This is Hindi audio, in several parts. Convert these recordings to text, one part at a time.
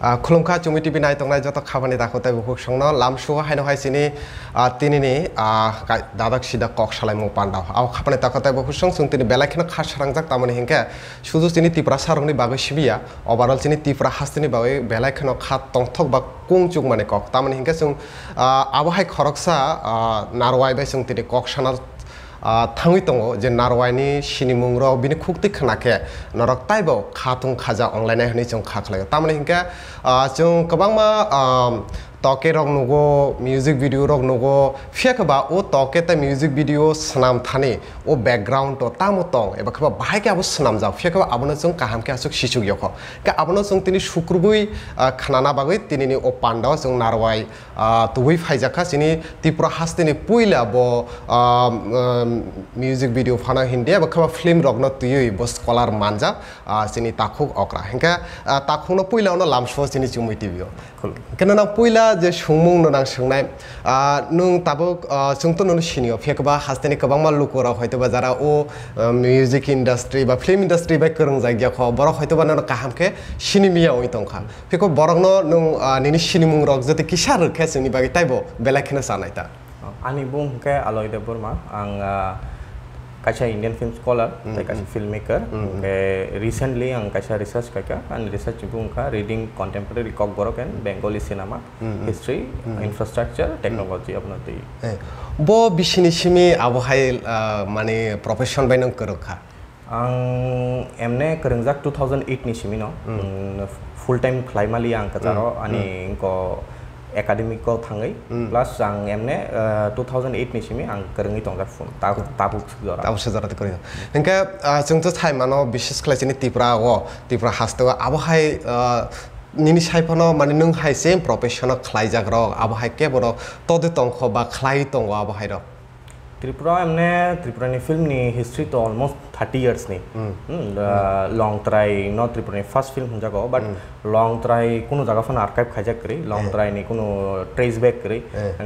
खुलुमखा चुमी टिभि नायतंनाय जत खामानि दाखोताय बुखुक संनो लामसु हायनो हायसिनि तिनिनि दादाक सिदा कक सालायमु पान्डाव आव खामानि दाखोताय बुखुक जों तिनि बेलाखिनो खासरांजाक तामानि हिंके सुदु तिनि तिप्रा सारंनि बागै सिबिया अबारल तिनि तिप्रा हास्तिनि बागै बेलाखिनो खा तंथक बा कुंचुक माने कक तामानि हिंके जों आबहाय खरकसा नारवाय बाय जों तिनि कक साना थाङै दङ जे नारवायनि सिनिमुंराव बिनि खुक्ति खोनाखे नरक ताइबाव खाथुं खाजा अनलायनाय होनै जों खाख्लायो तामाने हिंके जों गोबांमा तके रग नुगो म्यूजिक वीडियो रग नुगो फियाखबा ओ तके त म्यूजिक वीडियो सनाम थाने ओ बैकग्राउंड तो तामो तंग एबा खबा बाहाय के आबो सनाम जा फियाखबा आबनो जों काहाम के आसुक सिसुक यख के आबनो जों तिनि शुक्रबुई खानाना बागै तिनिनि ओ पान्डाव जों नारवाय तुबै फाइजाखा सिनि त्रिपुरा हास्तिनि पुइला बो म्यूजिक वीडियो फाना हिंदी एबा खबा फिल्म रग न तुयै बो स्कॉलर मानजा सिनि ताखुक अक्रा हिंका ताखुनो पुइलानो लामसो सिनि चुमै टिभियो केनना पुइला जे सुंमुं नों सोंनाय नों ताबो जोंथ' नुनो सिनियो फेकबा हास्तेनि गोबां मालुकरा हयतोबा जारा ओ म्यूजिक इंडस्ट्री बा फिल्म इंडस्ट्री बा करं जायगा ख बरक हयतोबा नों काहामके सिनिमिया ओइ तंखा फेको बरकनो नों निनि सिनिमुं रक जति किसा रखे जोंनि बागै ताइबो बेलाखिनो सानायता आंनि बुंके आलय दे बोरमा आं काचा इंडियन फिल्म स्कॉलर काचा फिल्म मेकर रिसेंटली आं काचा रिसर्च काका आंनि रिसर्च बुंका रीडिंग कंटेम्परेरी कक बरक and Bengali cinema history infrastructure technology अपना ती बो बिसिनिसिमि आबहाय माने प्रोफेशन बाय नों करखा आं एमने करंजाक 2008 नि सिमि न फुल टाइम क्लाइमाली आं कजारो आनि इनको एकाडेमिक को थांगै प्लस आं एमने 2008 नि सिमि आं करंगि तंगा फोन ताबुक जरा ताबुक जरा ते करियो इनका जोंथ' थाइमानो बिशेष क्लासिनि तिप्रा हास्तेवा आबहाय निनि साइफानो माने नों हाय सेम प्रोफेशनल खलाइजाग्र आबहाय के बर तदे तंख बा खलाइ तंग आबहाय र त्रिपुरा एमने त्रिपुरानि फिल्मनि हिस्ट्री तो अलमोस्ट 30 इयर्स नि लॉन्ग ट्राई नो त्रिपुरानि फर्स्ट फिल्म हुंजागो बट लॉन्ग ट्राई कुनो जागा फन आर्काइव खाइजा करी लॉन्ग ट्राई नि कुनो ट्रेस बैक करी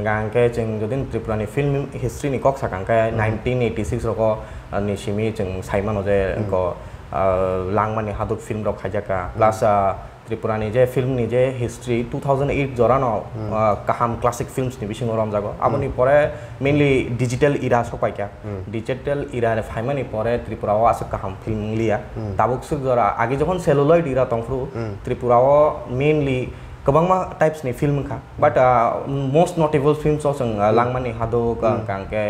गांके जों जदिन त्रिपुरानि फिल्म हिस्ट्री नि कक साकांके 1986 रको निसिमि जों साइमानो जे को लांगमानि हादुक फिल्म रक खाइजाका प्लस त्रिपुरानि जे फिल्मनि जे हिस्ट्री 2008 जरानो काहाम क्लासिक फिल्म्स नि बिसिङो रम जागो आबनि परे मेनलि डिजिटल इरा सपाइका डिजिटल इरा रे फाइमानि परे त्रिपुराओ आसे काहाम फिल्म लिया ताबुक सुग जरा आगे जखन सेलुलॉइड इरा तंफ्रु त्रिपुराओ मेनलि गोबांमा टाइप्स नि फिल्म खा बट मोस्ट नोटेबल फिल्म्स जों लांगमानि हादो कांके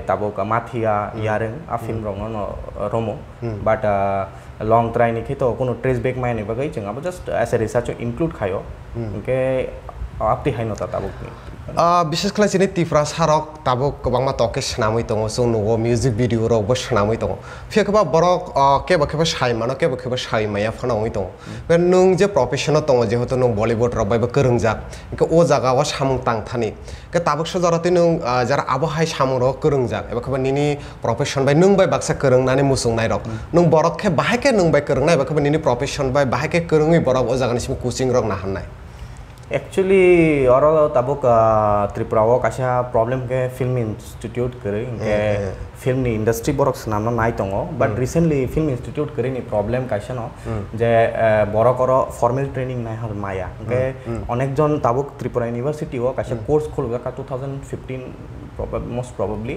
ताबुक माथिया यारें आ फिल्म रंनो रोमो बट लॉन्ग ट्राई नि खेतो कोनो ट्रेस बैक मायने बगै जों अब just as a research include खायो ओके आपति हाइनो ताबुक विशेष क्लासिनि तिफ्रा सारक ताबुक गोबांमा तके सनामै दङ जों नुगो म्यूजिक वीडियो रबो सनामै दङ फेकबा बरक केबा केबा साइमानो केबा साइमाया फनावै दङ बे नों जे प्रोफेशनल दङ जेहेतु नों बलिउड रबायबो गोरोंजाक के ओ जागावा सामुं तांथानि के ताबुक सजारते नों जारा आबहाय सामुं र गोरोंजाक एबा खबा निनि प्रोफेशन बाय नों बाय बाक्सा गोरोंनानै मुसुंनाय रक नों बरक के बाहाय के नों बाय गोरोंनाय एबा खबा निनि प्रोफेशन बाय बाहाय के गोरोङै बरक ओ जागानिसिम कोचिं रक ना हाननाय एक्चुअली और ताबुक त्रिपुराओ काशा प्रॉब्लम के फिल्म इंस्टीट्यूट करे के फिल्म नि इंडस्ट्री बरक नामना नाय तंगो बट रिसेंटली फिल्म इंस्टीट्यूट करे नि प्रॉब्लम काशा न जे बरकर फॉर्मल ट्रेनिंग नाय हर माया के अनेक जन ताबुक त्रिपुरा यूनिवर्सिटी ओ काशा कोर्स खोलगा का 2015 most probably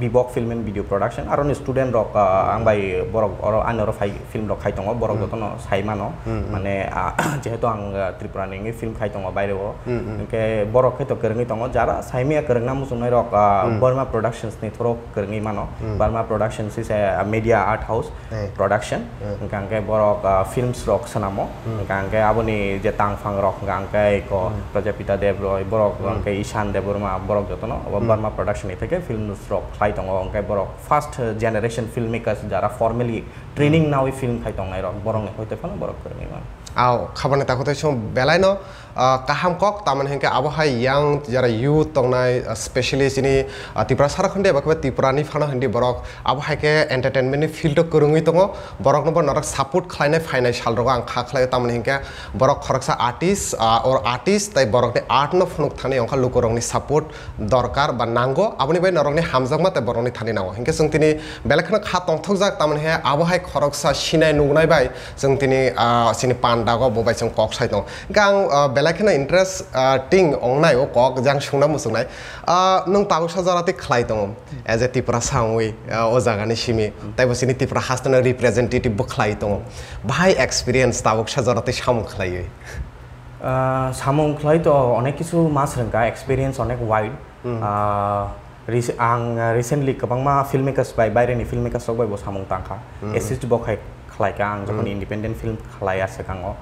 bebop film and video production aron student rok ang bai borok oro anoro fai film rok khaitongo borok jotono saimano mane jehetu ang tripura ni film khaitongo baireo ke borok khaito kerengi tongo jara saimia kerengna musumnai rok Burma Productions ni thoro kerengi mano Burma Productions is a media art house production kangke borok films rok sanamo kangke aboni je tangphang rok kangke ko Prajapita Dev Roy borok kangke Ishan Dev Burma borok jotono Burma Production itu ke film rock khai tong ongkai borok first generation filmmakers jara formally training nawi film khai tong rock borong hoite phana borok kerni ma आव खाबाने ताखोते सम बेलायनो काहाम कक तामन हेंके आबहाय यां जरा यूथ तंगनाय स्पेशली सिनि त्रिपुरा सारखंडे बा त्रिपुरानि फाना हंदि बरक आबहाय के एंटरटेनमेंट नि फील्ड करुङै तंगो बरक नबो नरक सपोर्ट खालायनाय फाइनाय सालरग आं खाखलाय तामन हेंके बरक खरकसा आर्टिस्ट और आर्टिस्ट ताइ बरकनि आर्ट न फुनुक थाने अंखा लुकरंनि सपोर्ट दरकार बा नांगो आबनि बाय नरकनि हामजागमा ताइ बरकनि थाने नांगो हेंके जों तिनि बेलाखना खा तंथक जाक तामन हे आबहाय खरकसा सिनाय नुनाय बाय जों तिनि सिनि पान pandago bo bai song kok sai tong gang belakhena interest ting ongnai o kok jang sungna musungnai nung tago sajarati khlai tong as a tipra sangwi o jagani simi tai bosini tipra hastana representative bo khlai tong bhai experience tago sajarati samung khlai samung khlai to onek kichu mas rengka experience onek wide ang recently kabangma filmmakers by baireni filmmakers sok bai bo samung tangkha assist bo khai khlai ka ang jokon independent film khlai ase kango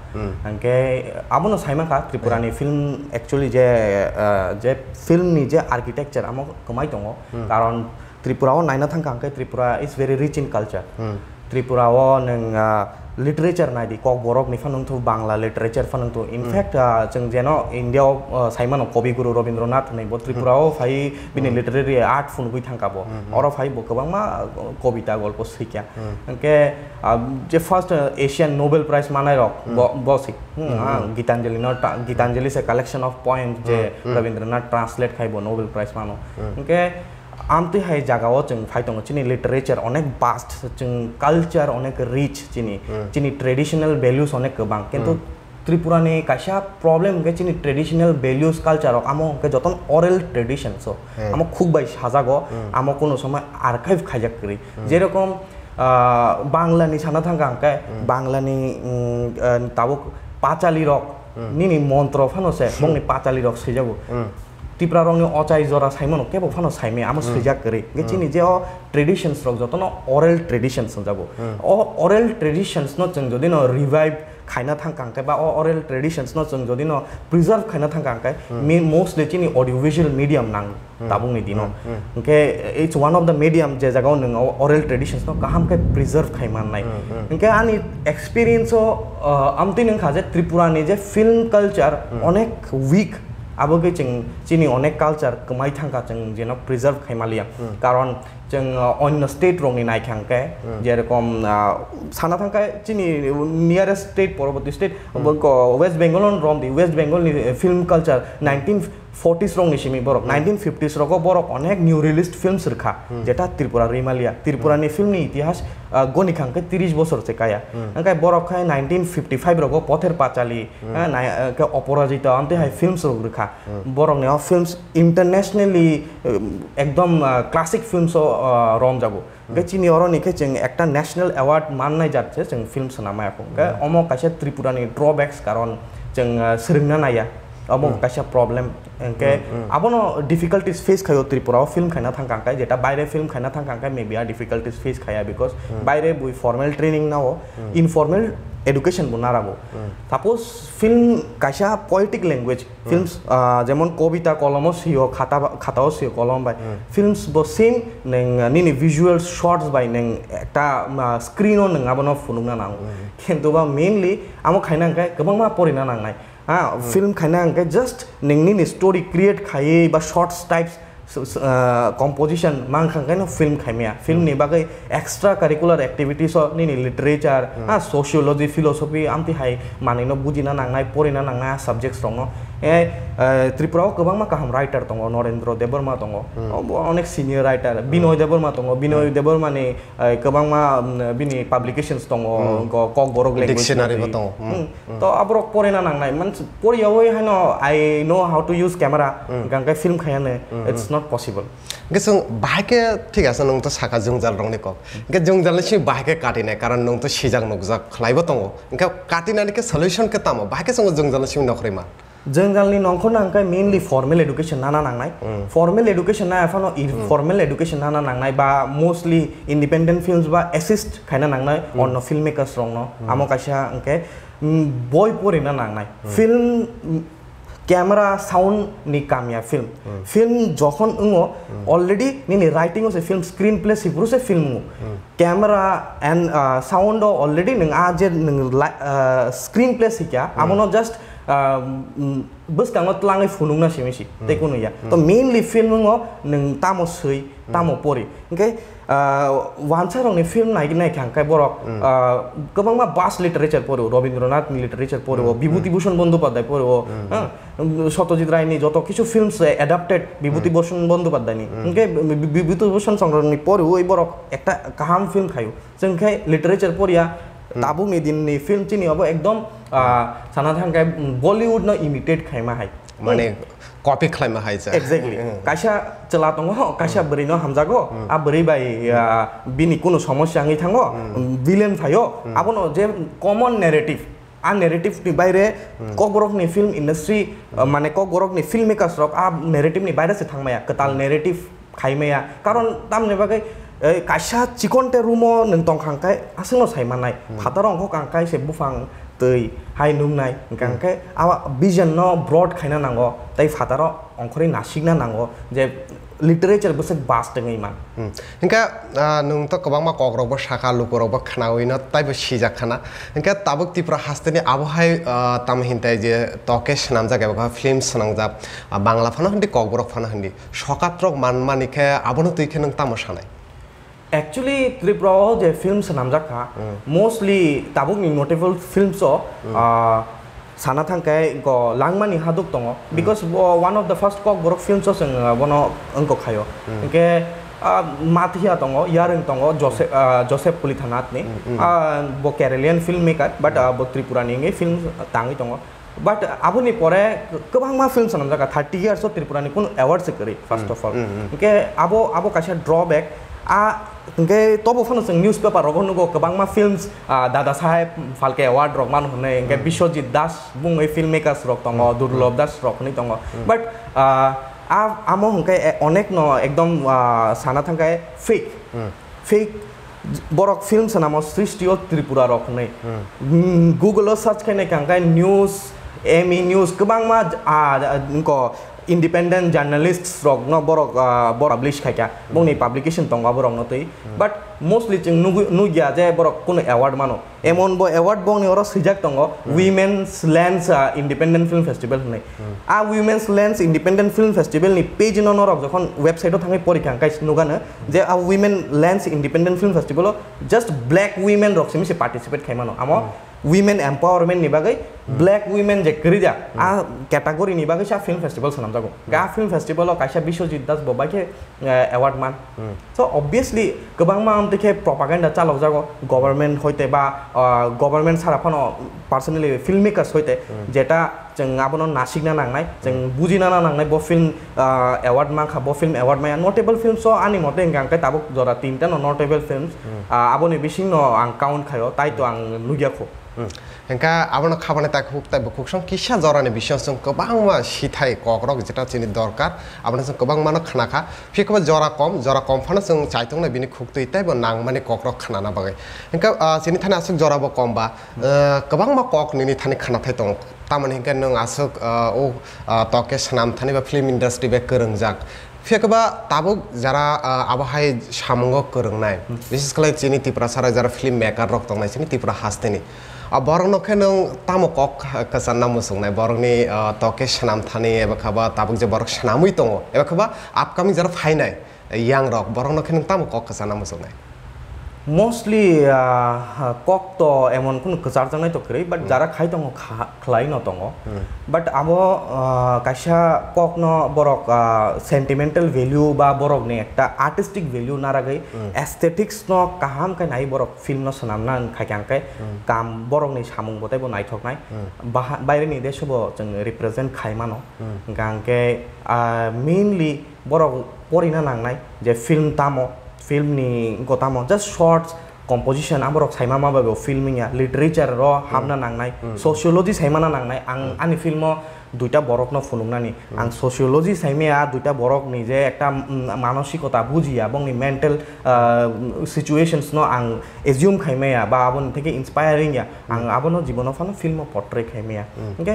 angke abono saima ka tripura ni film actually je film ni je architecture amo kamai tongo karon tripura o naina thangka angke tripura is very rich in culture tripura o nang literature na di kok borok ni fanung tu bangla literature fanung tu in fact jeng jeno india saimano kobi guru robindranath nei bo tripura o phai bini literary art fun bui thangka bo oro phai bo kabang ma kobita golpo sikya anke je first asian nobel prize manai rok bo sik gitanjali se collection of poems je robindranath translate khai bo nobel prize mano anke amti hai jagao jeng phai tong chini literature onek vast jeng culture onek rich chini traditional values onek kabang kintu tripura ni kaisa problem ge chini traditional values culture amo ke joton oral tradition so amo khub bai sajago amo kono somoy archive khaijak kri jerokom bangla ni sana thangka angke bangla ni tabuk pachali rok nini montro phano se mongni pachali rok sejago Tipra rong ni ochai jora saimon ke bo phano saime amo sujak kri ge chini je traditions rok jotono oral traditions jabo oral traditions no chung jodi no revive khaina thangkang ke ba oral traditions no chung jodi no preserve khaina thangkang ke mostly chini audiovisual medium nang tabung ni dino ke it's one of the medium je jagao nang oral traditions no kaham ke preserve khaiman nai ke ani experience amti nang khaje tripura ni je film culture onek weak abo ke chini onek culture kemai thangka jeng jeno preserve khaimaliya karon jeng onno state rong ni naikhangke jerokom sana thangka chini nearest state poroboti state west bengal on rom di west bengal ni film culture 1940s rong ni simi borok 1950s roko borok onek new released films rkha jeta tripura rimaliya tripura ni film ni itihas goni khangke 30 বছর se kaya angkai borok khai 1955 roko pother pachali ke oporajita ante hai films rok rkha borok ne films internationally ekdom classic films rom jago ge chini oro ni ke jeng ekta national award mannai jatse jeng film sanamaya ko ge omo kaisa tripura ni drawbacks karon jeng srengna naya amo kaisa problem engke abono difficulties face khayo tripura film khaina thangkangkai jeta baire film khaina thangkangkai maybe difficulties face khaya because baire bui formal training nao informal education bo narago suppose film kaisa poetic language films jemon kobita kolomo sio khatao sio kolom bai films bo same neng nini visual shots bai neng ekta screen on neng abono funungna nang kintu ba mainly amo khaina angkai gobang ma porina nangnai film khaina angkai just nengni ni story create khai ba shots types composition mang khangkai no film khaimia film ni bagai extra curricular activities ni literature sociology philosophy amti hai mani no bujina nangnai porina nangnai subjects rong no tripura gobang ma kaham writer tongo Narendra Deborma tongo onek senior writer Binoy Deborma tongo Binoy Deborma ni gobang ma bini publications tongo kok borok language dictionary tongo to abrok porina nangnai man poriyawe hano I know how to use camera gangkai film khayane it's not possible gesung bahake thik ase nong to saka jongjal rong ni kok ge jongjal ni bahake katine karon nong to sijak nokjak khlaibo tongo engka katinani ke solution ke tamo bahake song jongjal ni nokhreima Jengjalni nongkhona angkai mainly formal education nana nangnai formal education na afano informal education nana nangnai ba mostly independent films ba assist khaina nangnai onno filmmakers rong no amo kaisa angke boy porina nangnai film camera sound ni kamya film jokhon ungo already ni writing ose film screenplay sipru se film camera and sound already ning aje ning screenplay sikya amono just bus kang tlangai funungna simisi tekunu ya to mainly film ngo neng tamo sui tamo pori okay wansarong ni film nai nai khangkai borok gobang ma bas literature poro Robindranath ni literature poro Bibhuti Bhushan Bandyopadhyay poro Satyajit Ray ni joto kichu films adapted Bibhuti Bhushan Bandyopadhyay ni okay Bibhuti Bhushan Songrak ni poro oi borok ekta kaham film khayo jengkai literature poria tabuk ni din ni film chini abo ekdom sana thangkai Bollywood no imitate khaima hai মানে কপি খাইমা হাইছে exactly kaisa chela tongo kaisa beri no hamjago a beri bai bini kono সমস্যা ngi thango villain phayo abono je common narrative a narrative ni baire kok borok ni film industry mane kok borok ni filmmakers rok a narrative ni baire se thangmaya ketal narrative khaimaya karon tamne bagai kaisa chikonte rumo nung tongkhangkai asino saimanai phatarong ko kangkai se bufang tei hai numnai kangkai awa vision no broad khaina nango tai phataro ongkhori nasikna nango je literature bese bast ngai man hinka nung to kobang ma kok rok bo shaka lukorok bo khanawi no tai bo sijak khana hinka tabuk tipra hasteni abohai tam hintai je toke snam jaga ba film snangjak bangla phana hindi kok borok phana hindi sokatrok manmanikhe abono tuikhe nung tamo sanai actually Tripura je films namjaka mostly tabuk ni notable films o sana thangkai go langmani haduk tongo because one of the first kok borok films o sing bono angko khayo ke mathia tongo yaring tongo Joseph Pulithanat ni bo Keralian filmmaker but bo Tripura ni film tangi tongo but aboni pore kobang ma film namjaka 30 years o Tripura ni kun award se kari first of all ke abo kaisa drawback ke tobo phano sing newspaper rogon go kabang ma films Dada Saheb Phalke award rok man hone ke Bishwajit Das bung ei filmmakers rok tongo Durlobh Das rok ni tongo but amo hongke onek no ekdom sana thangkai fake borok film sanamo srishtiyo Tripura rok nei Google o search kene kangkai news Amy news kabang ma ko independent journalists rok no borok publish khaika bongni publication tonga borok no tei but mostly ching nugia je borok kono award mano emon bo award bongni oro sijak tongo women's lens independent film festival nei women's lens independent film festival ni page no norok jokhon website o thangai porikha kai nugana je women lens independent film festival just black women rok simi se participate khaimano amo women empowerment ni bagai black women je krija category ni bagai sa film festival sanam jago ga film festival o kaisa Bishwajit Das bobai ke award man so obviously kobang ma amtike propaganda chalok jago government hoite ba government sara phano personally filmmakers hoite jeta jeng abono nasikna nangnai jeng bujina nangnai bo film award ma kha bo film award ma notable films so ani mote engkai tabuk jora tinta no notable films aboni bising no ang count khayo tai to ang nugia kho engka abono khabane ta khuk tai bukuk song kisa jorani bisong song kobang ma sithai kokrok jeta chini dorkar abono song kobang mano khana kha phikba jora kom phana song chaitung na bini khuk tui tai bo nang mani kokrok khana na bagai engka chini thana asuk jora bo kom ba kobang ma kok nini thani khana thai tong tamani engka nung asuk o toke snam thani ba film industry be korongjak ফেকবা তাবুক যারা আবহাই সামঙ্গ করংনাই বিশেষ করে চিনি ত্রিপুরা সারা যারা ফিল্ম মেকার রক তংনাই চিনি ত্রিপুরা হাসতেনি বরং নখে নং তামো কক কাসান নাম মুসংনাই বরংনি তকে সানাম থানি এবা খাবা তাবুক যে বরক সানামুই দङ এবা খাবা আপকামিং যারা ফাইনাই ইয়াং রক বরং নখে নং তামো কক কাসান নাম মুসংনাই mostly kok to emon kun kesar jangnai to krei but jara khai tongo khlai no tongo but abo kaisa kok no borok sentimental value ba borok ni ekta artistic value naragai aesthetics no kaham kai nai borok film no sanamna khaikang kai kam borok ni samung botai bo nai thoknai baire ni desh bo jeng represent khaimano gangke mainly borok porina nangnai je film tamo film ni gotamo just shorts composition amorok saima ma bago filming ya literature ro hamna nangnai sociology saimana nangnai ang ani filmo দুইটা বরক ন ফুনুমনানি আং সোশিওলজি সাইমিয়া দুইটা বরক নিজে একটা মানসিকতা বুঝিয়া এবং মেন্টাল সিচুয়েশনস ন আং এজিউম খাইমিয়া বা আবন থেকে ইন্সপায়ারিং ইয়া আং আবন জীবন ফানো ফিল্ম পোর্ট্রে খাইমিয়া okay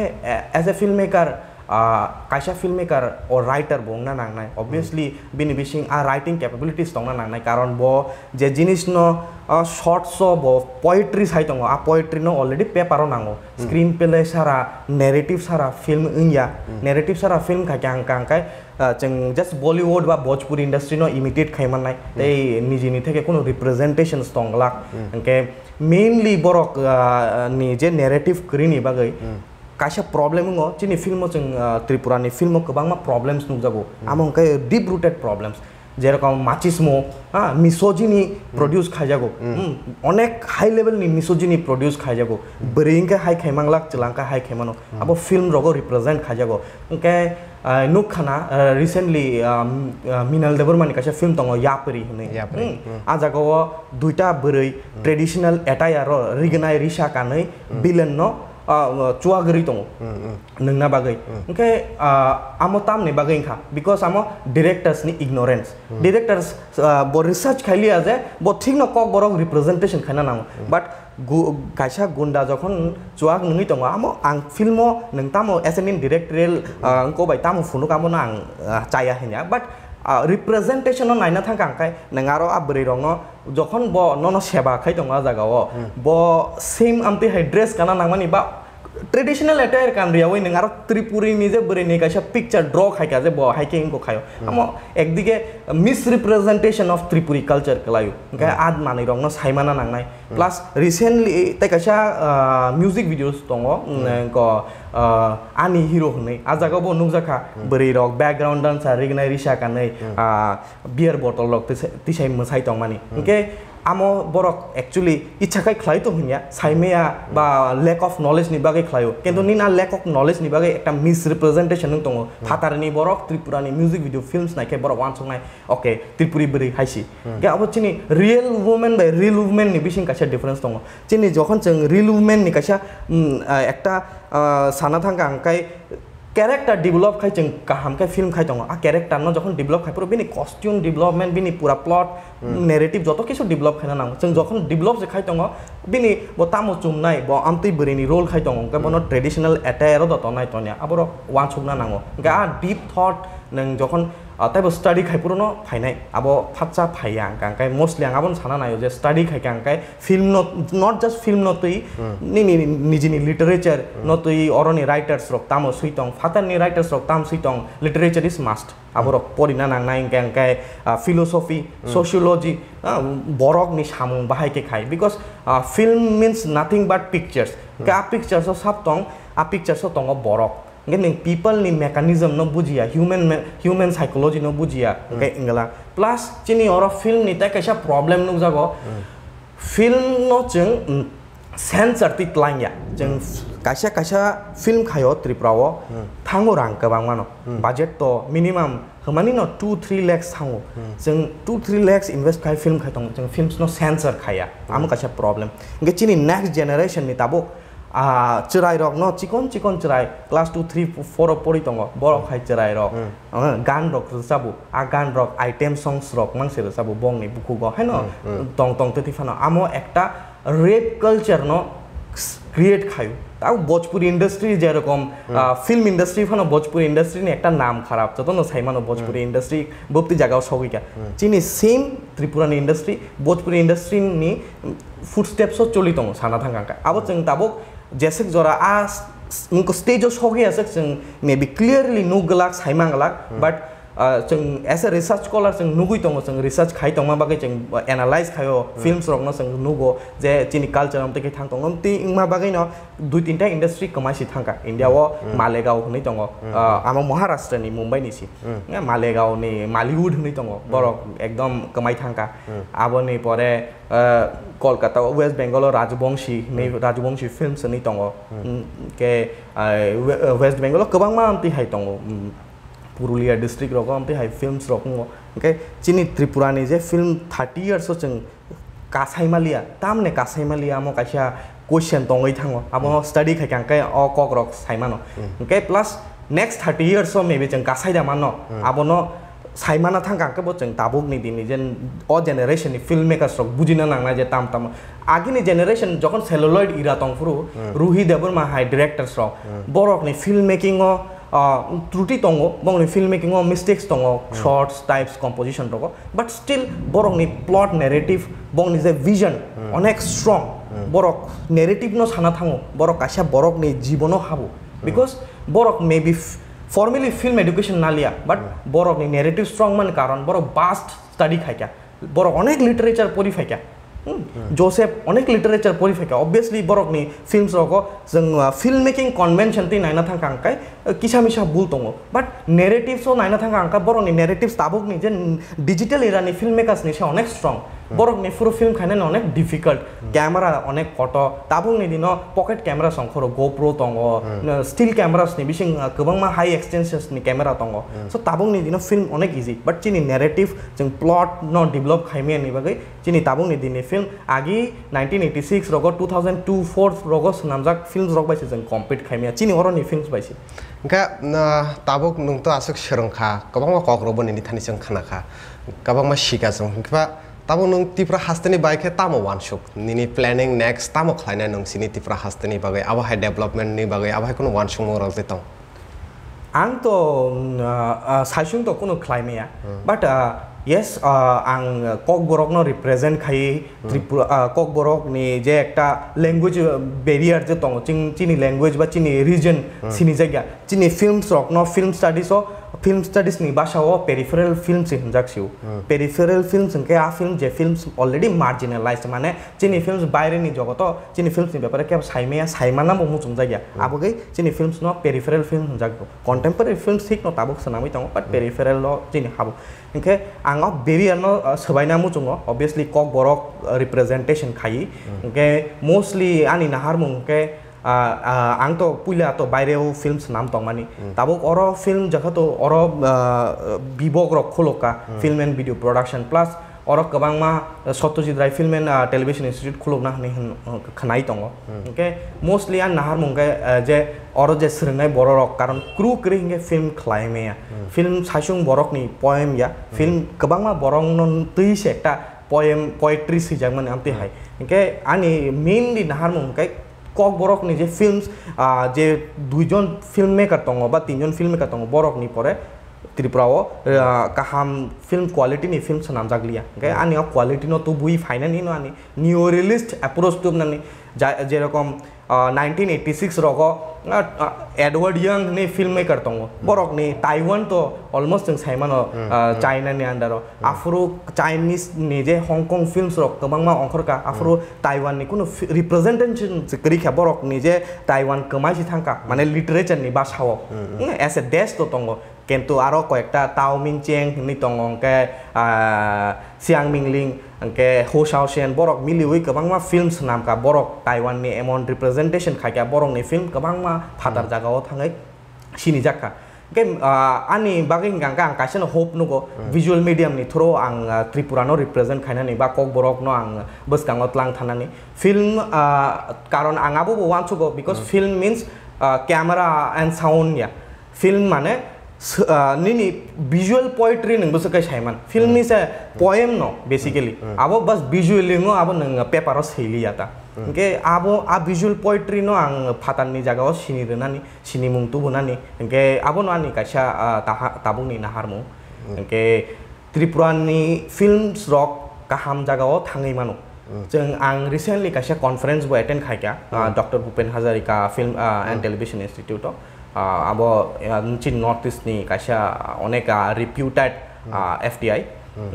as a filmmaker kaisa filmmaker or writer bongna nangnai obviously bini bising writing capabilities tongna nangnai karon bo je jinis no shorts bo poetry sai tongo poetry no already paper nango screenplay sara narrative sara film india narrative sara film kang kai jeng just Bollywood ba Bhojpuri industry no imitate khaiman nai tei nijini theke kono representations tonglak ke mainly borok ni je narrative krini bagai kaisa problem ngo chini film chung Tripura ni film kobangma problems nukjago among kai deep rooted problems যেরকম মাচিসমো হ্যাঁ মিসোজিনি প্রডিউস খাইজাগো অনেক হাই লেভেলনি মিসোজিনি প্রডিউস খাইজাগো বরিংকে হাই খাইমাংলাক চিলাংকা হাই খাইমানো আবো ফিল্ম রগো রিপ্রেজেন্ট খাইজাগো ওকে নুকখানা রিসেন্টলি মিনাল দেবরমানি কাছে ফিল্ম দङ यापरी হনে आ जागाव दुइटा बोरै ट्रेडिशनल एटायार रिगनाय रिसा कानै बिलेन न चुवागरि दङ नोंना बागै ओंखे आमो तामने बागै खा बिकज आमो डाइरेक्टर्स नि इग्नोरेंस डाइरेक्टर्स बो रिसर्च खाइलिया जे बो ठीक न कक बरक रिप्रेजेंटेशन खाना नांगो बाट कायसा गुंडा जखन चुवाग नङै दङ आमो आं फिल्मो नों तामो एस एन इन डाइरेक्टरियल को बाय तामो फुनु कामो ना आं चाया हेनिया बाट रिप्रेजेंटेशन नायना थांखांखाय नोंगारो आबरै रंग जखन ब न सेबा खाय दङ जागाव ब सेम आमते हाय ड्रेस काना नांगमानि बा ट्रेडिशनल एटायर कानरियावै नोंगारो त्रिपुरीनि जे बोरै नै कायसा पिक्चर ड्र खायका जे ब हाइकिंग को खायो आमो एकदिके misrepresentation of Tripuri culture कलायो ओंखाय आद मानै रंग साइमाना नांनाय प्लस रिसेंटली तै कायसा म्यूजिक भिडियोस दङ को आनी हिरो हनै आ जागाव ब नुकजाखा बोरै रक बैकग्राउंड डांसर रिगनाय रिसा कानै बियर बटल रक तिसाय मोसाय दं मानि ओंखे आमो बरक एक्चुअली इच्छाखाय खलाय तो हुनिया साइमेया बा लैक ऑफ नॉलेज नि बागै खलायो किन्तु निना लैक ऑफ नॉलेज नि बागै एकटा मिस रिप्रेजेंटेशन दङ फातारनि बरक त्रिपुरानि म्यूजिक भिडियो फिल्म्स नायखे बरक वान संनाय ओके त्रिपुरी बोरै हाइसि गे अब चिनि real women by real women नि बिसिं कासे डिफरेंस दङ चिनि जखन जों रियल वुमेन नि कासे एकटा साना थांगा आंखाय कैरेक्टर डेभलप खाय जों गाहाम खाय फिल्म खाय दङ आ कैरेक्टर न जखन डेभलप खाय बिनि कस्ट्यूम डेभलपमेंट बिनि पूरा प्लट नेरेटिव जतो किसु डेभलप खायना नांगो जों जखन डेभलप जे खाय दङ बिनि ब तामो चुमनाय ब आमति बोरैनि रोल खाय दङ गा बनो ट्रेडिशनल एटायर दत नाय तनिया आबरो वान सुगना नांगो गा डीप थॉट नों जखन ताइबो स्टडी खायपुरनो फायनाय आबो फाचा फाया आंकाय मोस्टली आंगाबन साना नायो जे स्टडी खायके आंकाय फिल्म नॉट जस्ट फिल्म नतुई निजिनि लिटरेचर नतुई अरनि राइटर्स रक तामो सुइतंग फातारनि राइटर्स रक ताम सुइतंग लिटरेचर इज मास्ट आबो परिना नांनाय आंकाय फिलोसफी सोशियोलॉजी बरकनि सामुं बाहायके खाय because film means nothing but pictures का पिक्चर्स सब तंग आ पिक्चर्स तंग बरक नों पीपल नि मेकानिज्म न बुझिया ह्यूमन साइकोलॉजी न बुझिया इंगला प्लस चिनि और फिल्म नि ताय कैसा प्रॉब्लम नु जागो फिल्म न जों सेंसर ति तलांया जों कैसा फिल्म खायो त्रिपुराव थांगो रां गोबां मानो बजेट तो मिनिमम हमानि न 2-3 लाख थांगो जों 2-3 लाख इन्वेस्ट खाय फिल्म खाय दं जों फिल्म्स न सेंसर खाया आमो कैसा प्रॉब्लम गे चिनि नेक्स्ट जनरेशन नि ताबो चराय रक न चिकन चराय क्लास 2-3-4 परि दङ बरक खाय चराय रक गान रक रसाबु आ गान रक आइटेम सॉन्ग्स रक मांसे रसाबु बंगनि बुखु ग हैन तंग तंग तेति फानो आमो एकटा रेप कल्चर न क्रिएट खायो ताउ भोजपुरी इंडस्ट्री जेरकम फिल्म इंडस्ट्री फानो भोजपुरी इंडस्ट्री नि एकटा नाम खराब जतो न साइमानो भोजपुरी इंडस्ट्री बप्ति जागाव सगिका चिनि सेम त्रिपुरानि इंडस्ट्री भोजपुरी इंडस्ट्री नि फुटस्टेप्स चलि दङ साना थांगांका आबो जों ताबो जेसेक जरा आ उनको स्टेज सगे आसे जों मे बी क्लियरली नुगलाक साइमांगलाक बट जों एज ए रिसर्च स्कॉलर जों नुगुइ दङ जों रिसर्च खाय दङ बागै जों एनालाइज खायो फिल्म्स रकनो जों नुगो जे चिनि कल्चर हमते के थां दङ ति इंमा बागै न 2-3टा इंडस्ट्री कमाइसि थांका इंडियाव मालेगाव हनै दङ आमो महाराष्ट्रनि मुंबईनि सि मालेगावनि मालीवुड हनै दङ बरक एकदम कमाइ थांका आबोनि परे कोलकाता वेस्ट बेंगल राजबंशी फिल्म्स नै दङ के वेस्ट बेंगल गोबां मा आमति हाय दङ पुरुलिया डिस्ट्रिक्ट रक आमति हाय फिल्म्स रक ओके चिनि त्रिपुरानि जे फिल्म 30 इयर्स जों कासाइमालिया तामने कासाइमालिया आमो कायसा क्वेश्चन दङै थाङो आमो स्टडी खायखांकाय अ कक रक साइमानो okay plus next 30 years maybe जों कासाइदा मानो आबोनो साइमाना थांगांके बो जों दाबुकनि दिनि जेन अ जेनेरेशन नि फिल्म मेकर्स रक बुजिना नांना जे ताम आगिनि जेनेरेशन जखन सेलुलॉइड इरा तंफुरु रुहि देबरमा हाय डाइरेक्टर्स रक बरकनि फिल्म मेकिंग त्रुटि दङ बंगनि फिल्म मेकिंग मिस्टेक्स दङ शॉर्ट्स टाइप्स कंपोजिशन रक बट स्टिल बरकनि प्लॉट नैरेटिव बंगनि जे विजन अनेक स्ट्रंग बरक नैरेटिव न साना थाङो बरक काशा बरकनि जीवनो हाबो बिकज बरक maybe formally film education नालिया बट बरकनि नैरेटिव स्ट्रंग मन कारण बरक बास्ट स्टडी खायका बरक अनेक लिटरेचर परि फायका जोसेफ अनेक लिटारेचार पढ़िफैका ऑब्वियसली बरकनि फिल्म्स रको जों फिल्म मेकिंग कन्वेंशन ती नायना थांका आंकाय किसा मिसा बुल दङ बाट नेरेटिव्स नायना थांका आंका बरकनि नेरेटिव्स ताबुकनि जे डिजिटल एरानि फिल्म मेकार्सनि से अनेक स्ट्रंग बरकनि फुरो फिल्म खायनानै अनेक डिफिकाल्ट कैमरा अनेक फटो ताबुकनि दिनो पकेट कैमरा संखरो गोप्रो दङ स्टिल कैमरासनि बिसिं गोबांमा हाई एक्सटेंशन्सनि कैमरा दङ सो ताबुकनि दिनो फिल्म अनेक इजी बाट चिनि नेरेटिव जों प्लट न डेभलप खायमेनि बागै चिनि ताबुकनि दिनि फिल्म आगि 1986 रगो 2002-4 रगो नामजाक फिल्म्स रग बायसे जों कम्प्लीट खायमेया चिनि अरनि फिल्म्स बायसे का ताबुक नंत आसुक सोरंखा गोबांमा ककरबो नि थानि जों खानाखा गोबांमा शिका जों किबा ताबो नों तिफ्रा हास्तनि बाइके तामो वानसुक निनि प्लानिंग नेक्स्ट तामो खायना नोंसिनि तिफ्रा हास्तनि बागै आबाहाय डेभलपमेन्टनि बागै आबाहाय कुनु वानसुक मरल जेतों आं तो साइसुं तो कुनु क्लाइमेया बाट yes आं ककबरक न रिप्रेजेंट खाई त्रिपुरा ककबरक नि जे एकटा लैंग्वेज बेरियर जे दङ चिनि लैंग्वेज बा चिनि रिजन सिनि जायगा चिनि फिल्म्स रक न फिल्म स्टडीज नि भाषाओ पेरिफेरल फिल्म्स हिनजाकसिउ पेरिफेरल फिल्म्स के आ फिल्म जे फिल्म्स ऑलरेडी मार्जिनलाइज्ड माने चिनि फिल्म्स बायरेनि जगत चिनि फिल्म्स नि बेपारे के साइमेया साइमाना मुचुम जायगा आबोगै चिनि फिल्म्स न पेरिफेरल फिल्म हिनजाकबो कन्टेम्परेरी फिल्म्स थिक न ताबुक सनामै दङ बाट पेरिफेरल ल चिनि हाबो इनके आंग बेरियर न सबायना मुचुङ ऑब्वियसली ककबरक रिप्रेजेंटेशन खाई इनके मोस्टली आनि नाहार मुंके आं तो पुला तो बायरेव फिल्म्स नाम दंमानि ताबुक अर फिल्म जखा तो अर बिबक रक खोलका film and video production plus और गोबांमा Satyajit Ray film and television institute खुलुबना हनै खनाय दङ ओके मोस्टली आं नाहार मुंगे जे और जे सोलोंनाय बर रक कारण क्रू करि हिंगे फिल्म क्लाइमेया फिल्म साइसुं बरकनि पोएम या फिल्म गोबांमा बरंग तैस एकटा पोएम पोएट्री सिजाकमोन आमते हाय ओके आनि मेनलि नाहार मुंगे ककबरकनि जे फिल्म्स जे दुइजन फिल्म मेकार दङ बा तीनजन फिल्म मेकार दङ बरकनि परे त्रिपुराओ काहाम फिल्म क्वालिटी नि फिल्म नामजागलिया ओके आनि क्वालिटी न तो बुइ फाइनानि न आनि निउ रिलिस्ट अप्रोच टु नानि जेरकम 1986 रगो एडवर्ड यंग ने फिल्म मेकार दङ बरकनि ताइवान तो अलमोस्ट जों साइमान चाइना नि अंडर आफुरु चाइनीज नि जे हांगकांग फिल्म्स रक गोबांमा अंखरका आफुरु ताइवान नि कुनु रिप्रेजेंटेशन करिखा बरकनि जे ताइवान कमाइसि थांका माने लिटरेचर नि भाषाओ एस ए देश तो दङ किन्तु आरो कयेकटा ताओ मिनचें नि दङ के सियां मिंगलिं के हो शाओशेन बरक मिलिउइ गोबांमा फिल्म्स नामका बरक ताइवान नि एमन रिप्रेजेंटेशन खायका बरक नि फिल्म गोबांमा फादार जागाव थाङै सिनि जाका के आनि बागै गांगा आं कासेन होप नुगो विजुअल मीडियम नि थ्रो आं त्रिपुरा नो रिप्रेजेंट खायनानै बा ककबरक नो आं बसगांगत लां थानानै फिल्म कारण आंगाबो वान्सुगो because film means camera and sound या फिल्म माने निनी विजुअल पोएट्री नंगो सकै साइमान फिल्म नि से पोएम नो बेसिकली आबो बस विजुअली नो आबो नंग पेपर सैलिया ता इनके आबो आ विजुअल पोएट्री नो आं फाताननि जागाव सिनि रनानि सिनि मुं तुबुनानि इनके आबो नो आनि कासा ताबुनि नाहारमु इनके त्रिपुरानि फिल्म्स रक काहाम जागाव थाङै मानो जों आं रिसेंटली कासा कॉन्फ्रेंस बो अटेंड खायका doctor Bhupen Hazarika film and television institute अब नॉर्थ ईस्ट नि कासा अनेक रिप्यूटेड एफटीआई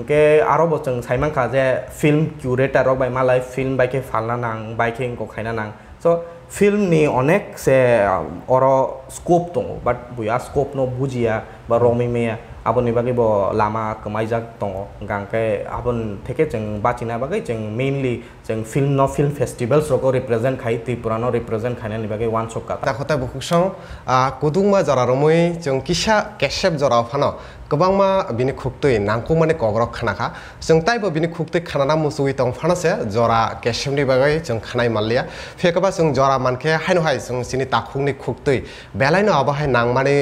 के आरो जों साइमांखा जे फिल्म क्यूरेटर बाय मालाय फिल्म बायके फालना नां बायके को खायना नां सो फिल्म नि अनेक से और स्कोप दङ बाट बुया स्कोप नो बुजिया बा रमिमेया आबोनि बागै बो लामा कमाइजाक दङ गांके आबोन थेके जों बाचिना बागै जों मेनलि जों फिल्म फेस्टिवल्स रको रिप्रेजेंट खाइ त्रिपुरा नो रिप्रेजेंट खायनानि बागै वान सका ताखोता बुखुसं कुदुंमा जरा रमै जों किसा केसेप जरा फानो गोबांमा बिनि खुक्तै नांखौ माने कगरक खानाखा जों ताइबो बिनि खुक्तै खानाना मुसुइ दं फानसे जरा केसेपनि बागै जों खानाय मालिया फेकबा जों जरा मानके हायनो हाय जों सिनि ताखुंनि खुक्तै बेलायनो आबाहाय नांमाने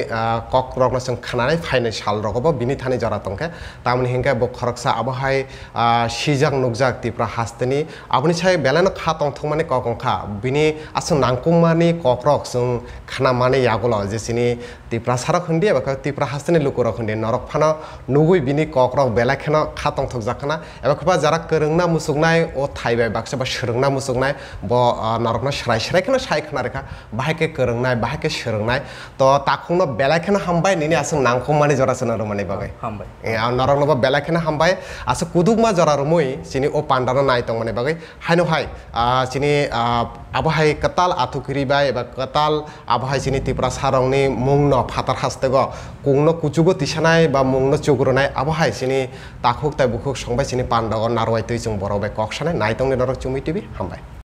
ककरकनो जों खानानै फाइनाय साल रगबो बिनि थानि जरा तंके तामनि हिंगा बो खरकसा आबाहाय सिजां नुकजाक तिप्रा हास्तनि आबनि साय बेलायनो खा तंथं माने ककंखा बिनि आसं नांकुमानि ककरक जों खाना माने यागुल जेसिनि तिप्रा सारक हन्दी एबा तिप्रा हास्तनि लुकुरक हन्दी नरक फाना नुगुइ बिनि ककरक बेलाखेना खा तंथक जाखना एबा खबा जरा करंना मुसुगनाय ओ थाइबाय बाक्सा बा सोरंना मुसुगनाय ब नरकना श्रायखेना सायखना रेखा बाहायके करंनाय बाहायके सोरंनाय तो ताखुंनो बेलाखेना हामबाय निनि आसं नांकुमानि जरा सना rumani bagai Hambai. narang loba belakhena hambai asa kudukma jora rumui sini o pandana nai tong mani bagai haino hai sini abahai katal athukiri bai eba katal abahai sini tipra sarongni mungno phatar hastego kungno kuchugo tisanai ba mungno chugronai abahai sini takhuk tai bukhuk songbai sini pandagon narwai tui chung borok bai koksanai nai tong ni norok chumi tv hambai